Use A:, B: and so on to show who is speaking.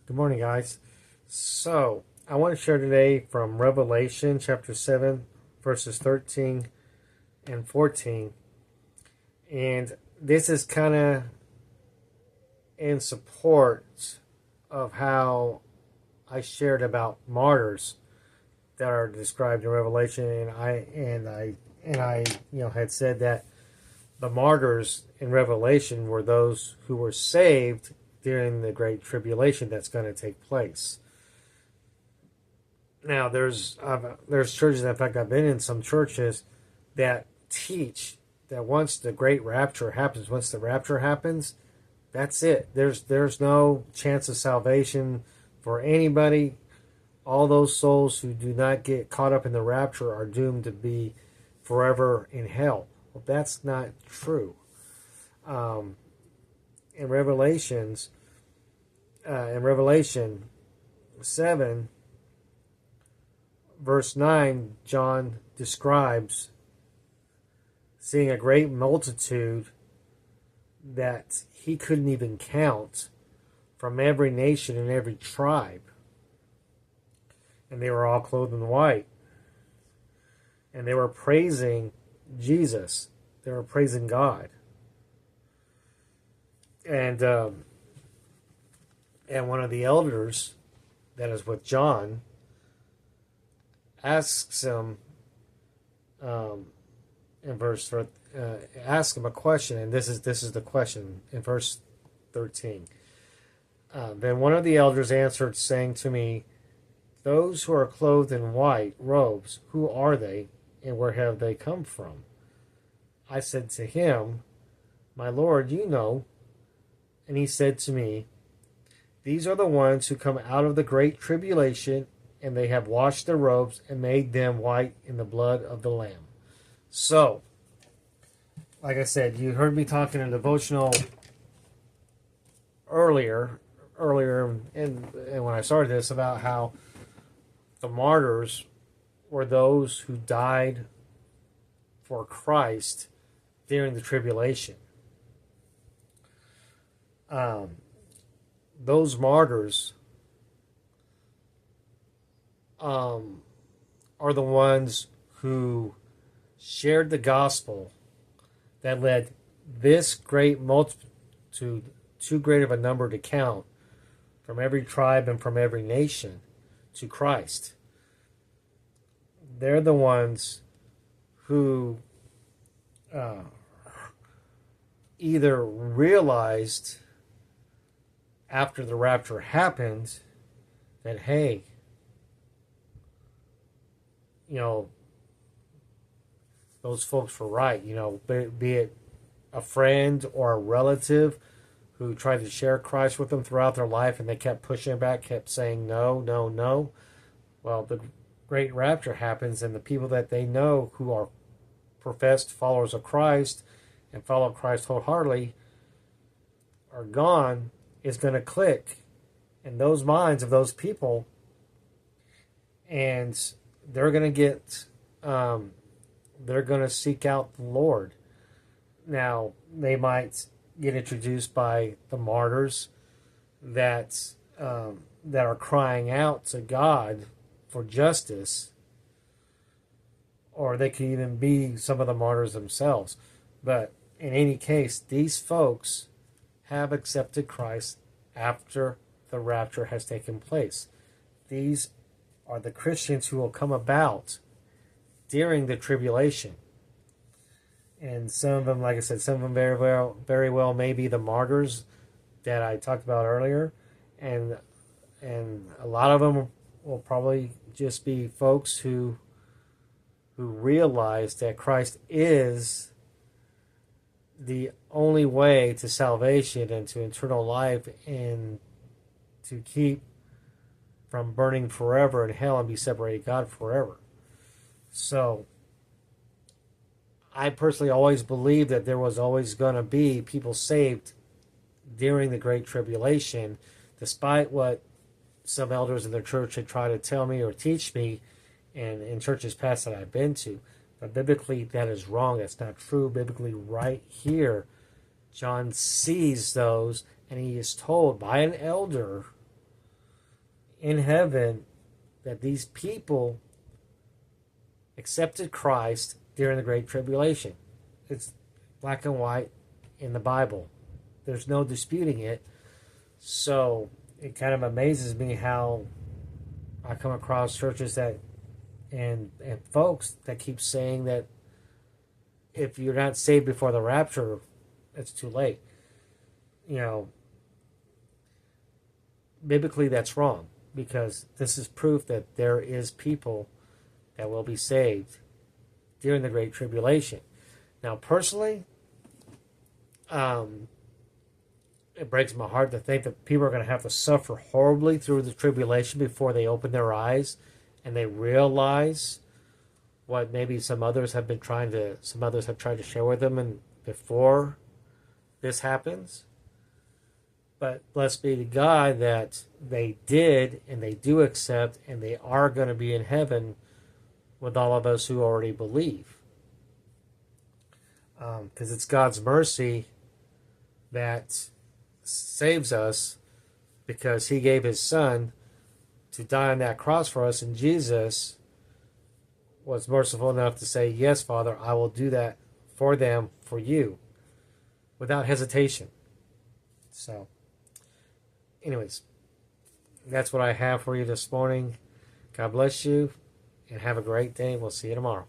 A: Good morning, guys. So, I want to share today from Revelation chapter 7, verses 13 and 14. And this is kind of in support of how I shared about martyrs that are described in Revelation. And I had said that the martyrs in Revelation were those who were saved during the Great Tribulation that's going to take place. Now, there's churches, in fact, I've been in some churches that teach that once the Great Rapture happens, that's it. There's no chance of salvation for anybody. All those souls who do not get caught up in the rapture are doomed to be forever in hell. Well, that's not true. In Revelation 7, verse 9, John describes seeing a great multitude that he couldn't even count from every nation and every tribe. And they were all clothed in white. And they were praising Jesus. They were praising God. And one of the elders that is with John asks him asks him a question, and this is the question in verse 13. Then one of the elders answered, saying to me, "Those who are clothed in white robes, who are they, and where have they come from?" I said to him, "My Lord, you know." And he said to me, "These are the ones who come out of the great tribulation, and they have washed their robes and made them white in the blood of the Lamb." So, like I said, you heard me talking in a devotional earlier, and when I started this, about how the martyrs were those who died for Christ during the tribulation. Those martyrs are the ones who shared the gospel that led this great multitude, too great of a number to count, from every tribe and from every nation, to Christ. They're the ones who either realized after the rapture happened that, hey, those folks were right. Be it a friend or a relative who tried to share Christ with them throughout their life, and they kept pushing back, kept saying no, no, no. Well, the great rapture happens, and the people that they know who are professed followers of Christ and follow Christ wholeheartedly are gone. Is going to click in those minds of those people, and they're going to get they're going to seek out the Lord. Now, they might get introduced by the martyrs that are crying out to God for justice, or they could even be some of the martyrs themselves. But in any case, these folks have accepted Christ after the rapture has taken place. These are the Christians who will come about during the tribulation. And some of them, like I said, some of them very well may be the martyrs that I talked about earlier. And a lot of them will probably just be folks who realize that Christ is the only way to salvation and to eternal life, and to keep from burning forever in hell and be separated God forever. So, I personally always believed that there was always going to be people saved during the Great Tribulation, despite what some elders in their church had tried to tell me or teach me, and in churches past that I've been to. But biblically, that is wrong. That's not true. Biblically, right here, John sees those, and he is told by an elder in heaven that these people accepted Christ during the Great Tribulation. It's black and white in the Bible. There's no disputing it. So it kind of amazes me how I come across churches that and folks that keep saying that if you're not saved before the rapture, it's too late. You know, biblically that's wrong, because this is proof that there is people that will be saved during the Great Tribulation. Now, personally, it breaks my heart to think that people are going to have to suffer horribly through the tribulation before they open their eyes and they realize what maybe some others have tried to share with them and before this happens. But blessed be to God that they did and they do accept and they are going to be in heaven with all of us who already believe. Because it's God's mercy that saves us, because he gave his son to die on that cross for us, and Jesus was merciful enough to say, yes, Father, I will do that for them, for you, without hesitation. So, anyways, that's what I have for you this morning. God bless you, and have a great day. We'll see you tomorrow.